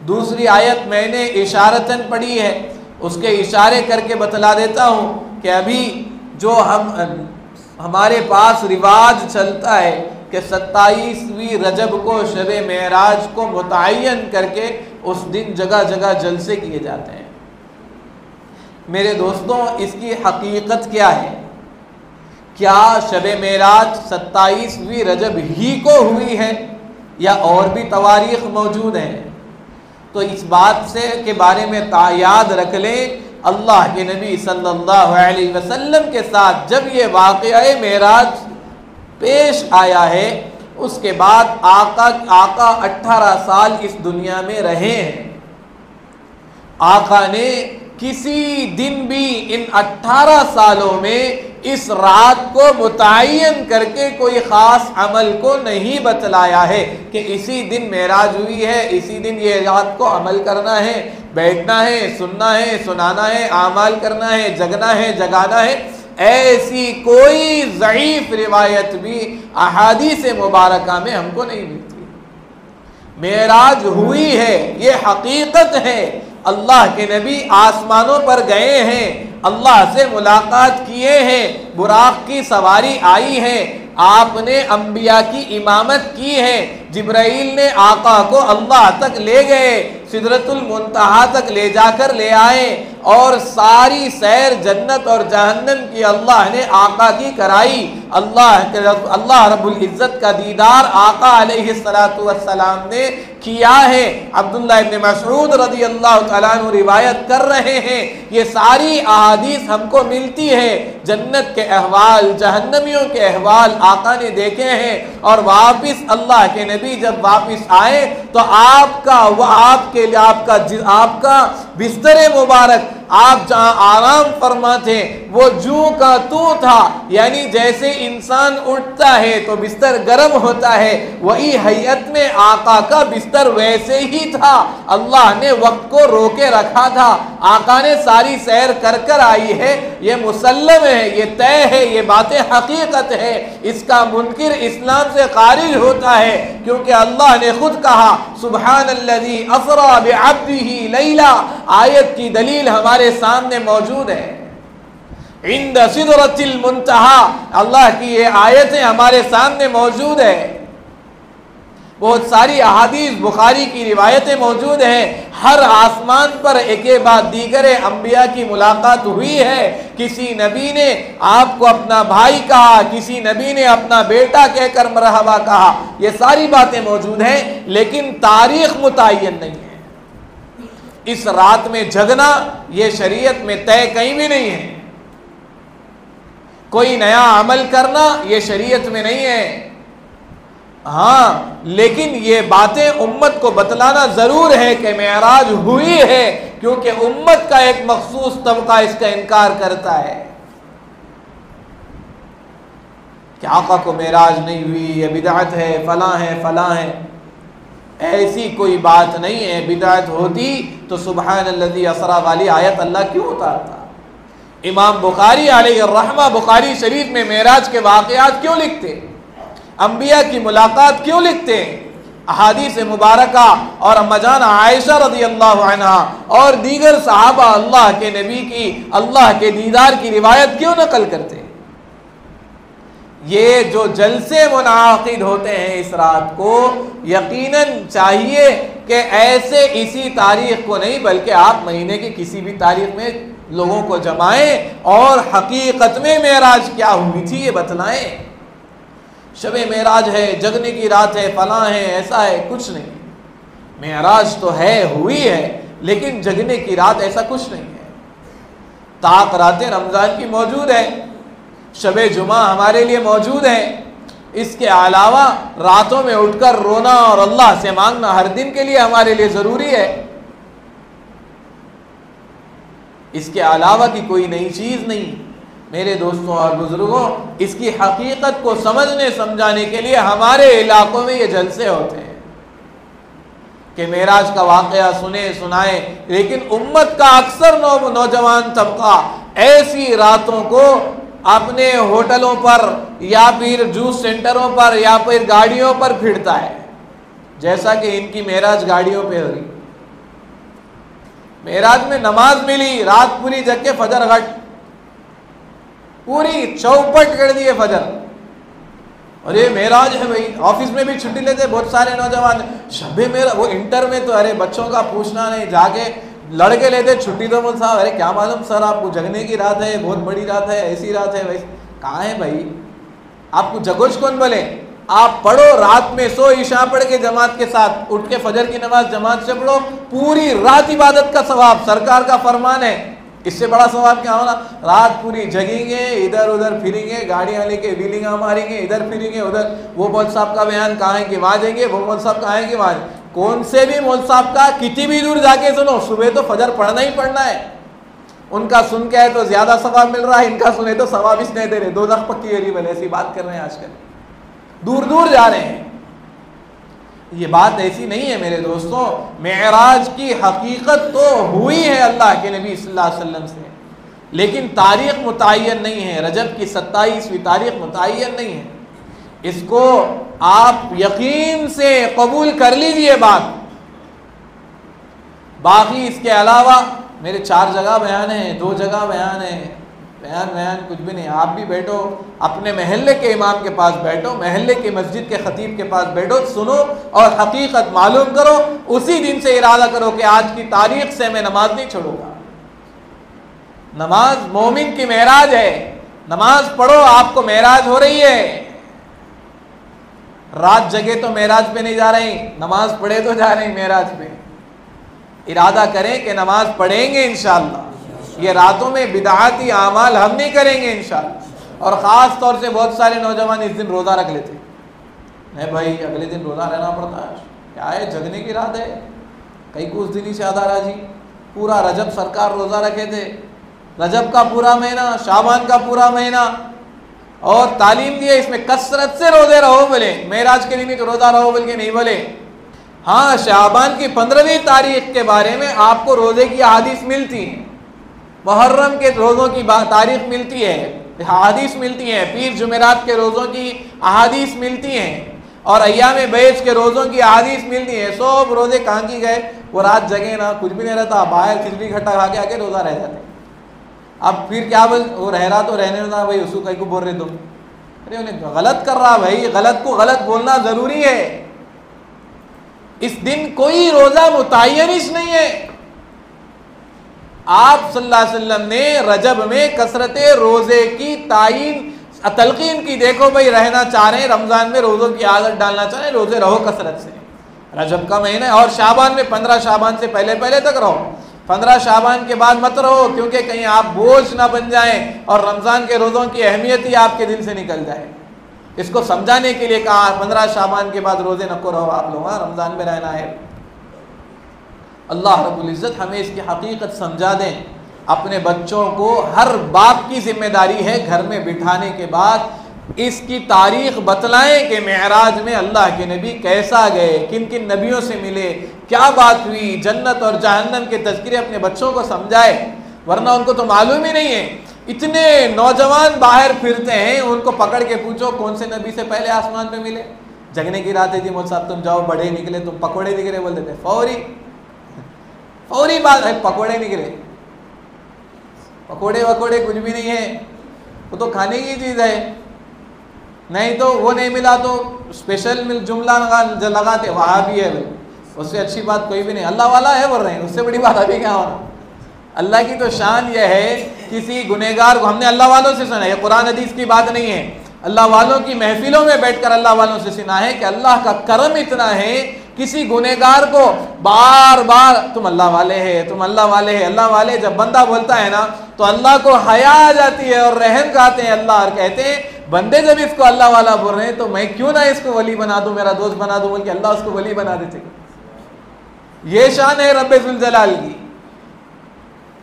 दूसरी आयत मैंने इशारतन पढ़ी है, उसके इशारे करके बतला देता हूँ कि अभी जो हमारे पास रिवाज चलता है कि 27वीं रजब को शब मेराज को मुतय्यन करके उस दिन जगह जगह जलसे किए जाते हैं। मेरे दोस्तों, इसकी हकीकत क्या है? क्या शब मेराज 27वीं रजब ही को हुई है या और भी तवारीख मौजूद हैं? तो इस बात से के बारे में याद रख लें, अल्लाह के नबी सल्लल्लाहु अलैहि वसल्लम के साथ जब ये वाक़या मेराज पेश आया है, उसके बाद आका 18 साल इस दुनिया में रहे हैं। आका ने किसी दिन भी इन 18 सालों में इस रात को मुतय्यन करके कोई ख़ास अमल को नहीं बतलाया है कि इसी दिन मेराज हुई है, इसी दिन ये रात को अमल करना है, बैठना है, सुनना है, सुनाना है, आमाल करना है, जगना है, जगाना है। ऐसी कोई ज़ईफ़ रिवायत भी अहादीस मुबारका में हमको नहीं मिलती। मेराज हुई है, ये हकीकत है। अल्लाह के नबी आसमानों पर गए हैं, अल्लाह से मुलाकात किए हैं, बुराक की सवारी आई है, आपने अंबिया की इमामत की है, जिब्राइल ने आका को अल्लाह तक ले गए, सिदरतुल मुंतहा तक ले जाकर ले आए, और सारी सैर जन्नत और जहन्नम की अल्लाह ने आका की कराई। अल्लाह रब्बुल इज़्ज़त का दीदार आका अलैहिस्सलातु वस्सलाम ने किया है। अब्दुल्लाह इब्न मसऊद रज़ी अल्लाह तआला अन्हु रिवायत कर रहे हैं, ये सारी अहादीस हमको मिलती है। जन्नत के अहवाल, जहन्नमियों के अहवाल आका ने देखे हैं, और वापिस अल्लाह के नबी जब वापिस आए तो आपका बिस्तर मुबारक, आप जहाँ आराम फरमाते वो जूं का तू था, यानी जैसे इंसान उठता है तो बिस्तर गर्म होता है, वही हैयत में आका का बिस्तर वैसे ही था। अल्लाह ने वक्त को रोके रखा था, आका ने सारी सैर कर कर आई है, ये मुसल्लम है, ये तय है, ये बातें हकीकत है। इसका मुनकिर इस्लाम से खारिज होता है, क्योंकि अल्लाह ने खुद कहा सुब्हानल्लज़ी असरा बिअब्दिही लैला। आयत की दलील हमारे सामने मौजूद है। इंद सिदरतिल मुंतहा, अल्लाह की ये आयतें हमारे सामने मौजूद है। बहुत सारी अहादीस बुखारी की रिवायतें मौजूद हैं। हर आसमान पर एक बाद दीगर अंबिया की मुलाकात हुई है। किसी नबी ने आपको अपना भाई कहा, किसी नबी ने अपना बेटा कहकर मरहबा कहा, ये सारी बातें मौजूद हैं, लेकिन तारीख मुतय्यन नहीं है। इस रात में जगना ये शरीयत में तय कहीं भी नहीं है। कोई नया अमल करना ये शरीयत में नहीं है। हाँ, लेकिन ये बातें उम्मत को बतलाना जरूर है कि मेराज हुई है, क्योंकि उम्मत का एक मखसूस तबका इसका इनकार करता है कि आका को मेराज नहीं हुई, ये बिदअत है, फलां है, फलां है। ऐसी कोई बात नहीं है। बिदअत होती तो सुब्हानल्लज़ी असरा वाली आयत अल्लाह क्यों उतारता? इमाम बुखारी अलैहि रहमा बुखारी शरीफ में मेराज के वाक़यात क्यों लिखते? अंबिया की मुलाकात क्यों लिखते? अहादीस मुबारका और अम्माजान आयशा रज़ी अल्लाह अन्हा और दीगर सहाबा अल्लाह के नबी की अल्लाह के दीदार की रिवायत क्यों नकल करते? ये जो जलसे मुनाकिद होते हैं इस रात को, यकीनन चाहिए कि ऐसे इसी तारीख को नहीं बल्कि आप महीने की किसी भी तारीख में लोगों को जमाएं और हकीकत में मेराज क्या हुई थी ये बतलाएं। शब मेराज है, जगने की रात है, फलां है, ऐसा है, कुछ नहीं। मेराज तो है, हुई है, लेकिन जगने की रात ऐसा कुछ नहीं है। ताक रातें रमज़ान की मौजूद है, शबे जुमा हमारे लिए मौजूद है। इसके अलावा रातों में उठकर रोना और अल्लाह से मांगना हर दिन के लिए हमारे लिए ज़रूरी है। इसके अलावा की कोई नई चीज़ नहीं। मेरे दोस्तों और बुजुर्गों, इसकी हकीकत को समझने समझाने के लिए हमारे इलाकों में ये जलसे होते हैं कि मेराज का वाक़या सुने सुनाए, लेकिन उम्मत का अक्सर नौजवान तबका ऐसी रातों को अपने होटलों पर या फिर जूस सेंटरों पर या फिर गाड़ियों पर फिरता है, जैसा कि इनकी मेराज गाड़ियों पे हो रही। मेराज में नमाज मिली, रात पूरी जग के फजर घट, पूरी चौपट कर दिए फजर। अरे मेराज है भाई, ऑफिस में भी छुट्टी लेते बहुत सारे नौजवान। शबे मेरा वो इंटर में तो अरे बच्चों का पूछना नहीं, जाके लड़के लेते छुट्टी। तो बोल साहब अरे क्या मालूम सर, आपको जगने की रात है, बहुत बड़ी रात है, ऐसी रात है भाई। कहाँ है भाई, आपको जगोश कौन बोले? आप पढ़ो, रात में सो, ईशा पढ़ के जमात के साथ, उठ के फजर की नमाज जमात से पढ़ो, पूरी रात इबादत का सवाब, सरकार का फरमान है। इससे बड़ा सवाब क्या होना? रात पूरी जगेंगे, इधर उधर फिरेंगे, गाड़ियां लेके व्हीलिंगा मारेंगे, इधर फिरेंगे उधर। वो मौल साहब का बयान कहाँ है कि वहां जाएंगे, वो मौल साहब कहाँ है कि वहां। कौन से भी मौल साहब का कितनी भी दूर जाके सुनो, सुबह तो फजर पढ़ना ही पढ़ना है। उनका सुन के है तो ज्यादा सवाब मिल रहा है, इनका सुने तो सवाब इस नहीं दे रहे। दो दख पक्की गरीब है, ऐसी बात कर रहे हैं आजकल, दूर दूर जा रहे हैं। ये बात ऐसी नहीं है मेरे दोस्तों। मेराज की हकीकत तो हुई है अल्लाह के नबी सल्लल्लाहु अलैहि वसल्लम से, लेकिन तारीख मुतय्यन नहीं है। रजब की 27वीं तारीख मुतय्यन नहीं है। इसको आप यकीन से कबूल कर लीजिए बात। बाकी इसके अलावा मेरे 4 जगह बयान है, 2 जगह बयान है, बयान कुछ भी नहीं। आप भी बैठो, अपने महल्ले के इमाम के पास बैठो, महल्ले के मस्जिद के खतीब के पास बैठो, सुनो और हकीकत मालूम करो। उसी दिन से इरादा करो कि आज की तारीख से मैं नमाज नहीं छोड़ूंगा। नमाज मोमिन की मेराज है, नमाज पढ़ो, आपको मेराज हो रही है। रात जगे तो मेराज पे नहीं जा रही, नमाज पढ़े तो जा रही मेराज पे। इरादा करें कि नमाज पढ़ेंगे इंशाअल्लाह। ये रातों में बिदआती आमाल हम नहीं करेंगे इंशाअल्लाह। और ख़ास तौर से बहुत सारे नौजवान इस दिन रोज़ा रख लेते। नहीं भाई, अगले दिन रोज़ा रहना पड़ता है, क्या है, जगने की रात है। कई कुछ दिन ही से आधा राजी, पूरा रजब सरकार रोज़ा रखे थे, रजब का पूरा महीना, शाबान का पूरा महीना, और तालीम दिए इसमें कसरत से रोज़े रहो बोले। मेराज के दिन ही तो रोज़ा रहो बोल के नहीं बोले। हाँ, शाबान की 15वीं तारीख के बारे में आपको रोज़े की अहादीस मिलती है, मुहर्रम के रोज़ों की तारीख मिलती है, अहादीस मिलती हैं, पीर जुमेरात के रोज़ों की अहादीस मिलती हैं, और अय्याम बैच के रोज़ों की अहादीस मिलती हैं। सब रोज़े कहाँ की गए? वो रात जगे ना, कुछ भी नहीं रहता, बाहर खिचड़ी खट्टा खा के आके रोज़ा रह जाते। अब फिर क्या बोल, वो रह रहा तो रहने देना भाई, उसको कहीं को बोल रहे तुम। अरे उन्हें गलत कर रहा भाई, गलत को गलत बोलना ज़रूरी है। इस दिन कोई रोज़ा मुतय्यनिश नहीं है। आप सल्लल्लाहु अलैहि वसल्लम ने रजब में कसरत रोजे की तायीन तलकीन की। देखो भाई, रहना चाह रहे हैं रमजान में, रोजों की आदत डालना चाह रहे हैं, रोजे रहो कसरत से। रजब का महीना है, और शाबान में 15 शाबान से पहले पहले तक रहो, 15 शाबान के बाद मत रहो, क्योंकि कहीं आप बोझ ना बन जाएं और रमजान के रोजों की अहमियत ही आपके दिल से निकल जाए। इसको समझाने के लिए कहा 15 शाबान के बाद रोजे नको रहो आप लोग, रमजान में रहना है। अल्लाह रब्बुल इज़्ज़त हमें इसकी हकीकत समझा दें। अपने बच्चों को, हर बाप की जिम्मेदारी है घर में बिठाने के बाद इसकी तारीख बतलाएं कि मेराज में अल्लाह के नबी कैसा गए, किन किन नबियों से मिले, क्या बात हुई, जन्नत और जहन्नम के तज़किरे अपने बच्चों को समझाए, वरना उनको तो मालूम ही नहीं है। इतने नौजवान बाहर फिरते हैं, उनको पकड़ के पूछो कौन से नबी से पहले आसमान पे मिले। जगने की रात है जी मौल साहब, तुम जाओ, बड़े निकले, तुम पकौड़े निकले बोल देते, फौरी बात है, पकौड़े निकले। पकौड़े वकौड़े कुछ भी नहीं है, वो तो खाने की चीज़ है। नहीं तो वो नहीं मिला तो स्पेशल जुमला लगाते, वहाँ भी है भाई, उससे अच्छी बात कोई भी नहीं। अल्लाह वाला है बोल रहे हैं, उससे बड़ी बात अभी क्या हो रहा। अल्लाह की तो शान यह है, किसी गुनहगार को, हमने अल्लाह वालों से सुना है, कुरान हदीस की बात नहीं है, अल्लाह वालों की महफिलों में बैठकर अल्लाह वालों से सुना है कि अल्लाह का करम इतना है, किसी गुनहगार को बार बार तुम अल्लाह वाले हैं, तुम अल्लाह वाले हैं, अल्लाह वाले, जब बंदा बोलता है ना तो अल्लाह को हया आ जाती है और रहम खाते हैं अल्लाह, और कहते हैं बंदे जब इसको अल्लाह वाला बोल रहे हैं तो मैं क्यों ना इसको वली बना दूं, मेरा दोस्त बना दूं, बोल के अल्लाह उसको वली बना देते। ये शान है रब्बे जुल जलाल की,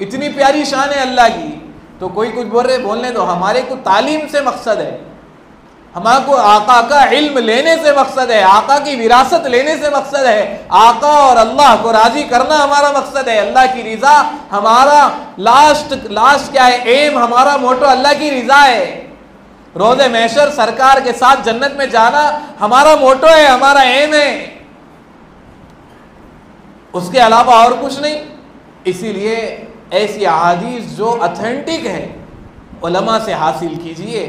इतनी प्यारी शान है अल्लाह की। तो कोई कुछ बोल रहे, बोलने दो, हमारे को तालीम से मकसद है, हमारे को आका का इल्म लेने से मकसद है, आका की विरासत लेने से मकसद है, आका और अल्लाह को राजी करना हमारा मकसद है, अल्लाह की रिजा हमारा लास्ट क्या है, एम, हमारा मोटो अल्लाह की रिजा है। रोज़े महशर सरकार के साथ जन्नत में जाना हमारा मोटो है, हमारा एम है, उसके अलावा और कुछ नहीं। इसीलिए ऐसी अहादीस जो ऑथेंटिक है उलमा से हासिल कीजिए।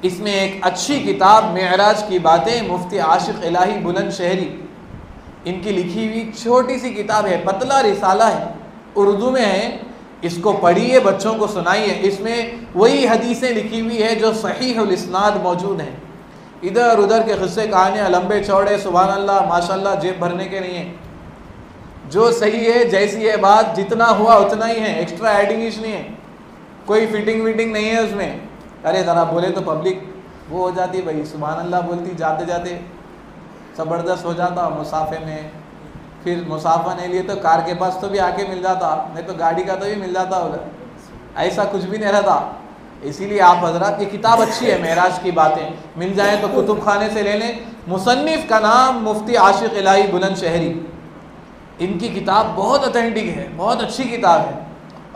इसमें एक अच्छी किताब मेराज की बातें, मुफ्ती आशिक इलाही बुलंदशहरी, इनकी लिखी हुई छोटी सी किताब है, पतला रिसाला है, उर्दू में है। इसको पढ़िए, बच्चों को सुनाइए। इसमें वही हदीसें लिखी हुई है जो सहीहुल इस्नाद मौजूद हैं। इधर उधर के किस्से कहानियाँ लंबे चौड़े सुभान अल्लाह माशाल्लाह जेब भरने के नहीं है। जो सही है, जैसी है बात, जितना हुआ उतना ही है, एक्स्ट्रा एडिंग नहीं है, कोई फिटिंग विटिंग नहीं है उसमें। अरे ज़रा बोले तो पब्लिक वो हो जाती है भाई, सुभान अल्लाह बोलती जाते जाते ज़बरदस्त हो जाता मुसाफे में। फिर मुसाफा नहीं लिए तो कार के पास तो भी आके मिल जाता, नहीं तो गाड़ी का तो भी मिल जाता उधर, ऐसा कुछ भी नहीं रहता। इसीलिए आप हजरात, ये किताब अच्छी है, मेराज की बातें मिल जाए तो कुतुब खाने से ले लें। मुसन्निफ का नाम मुफ्ती आशिक इलाही बुलंदशहरी, इनकी किताब बहुत ऑथेंटिक है, बहुत अच्छी किताब है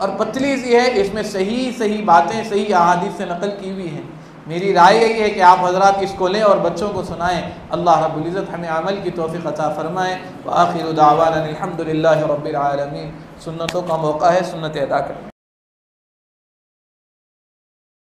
और पतली सी है। इसमें सही सही बातें, सही अहादीस से नकल की हुई हैं। मेरी राय यही है कि आप हजरात इसको लें और बच्चों को सुनाएं। अल्लाह रब्बुल इज़्ज़त हमें अमल की तौफ़ीक़ अता फ़रमाए। व आखिरु दावाना अनिल हम्दुलिल्लाहि रब्बिल आलमीन। सुन्नतों का मौका है, सुन्नत अदा करें।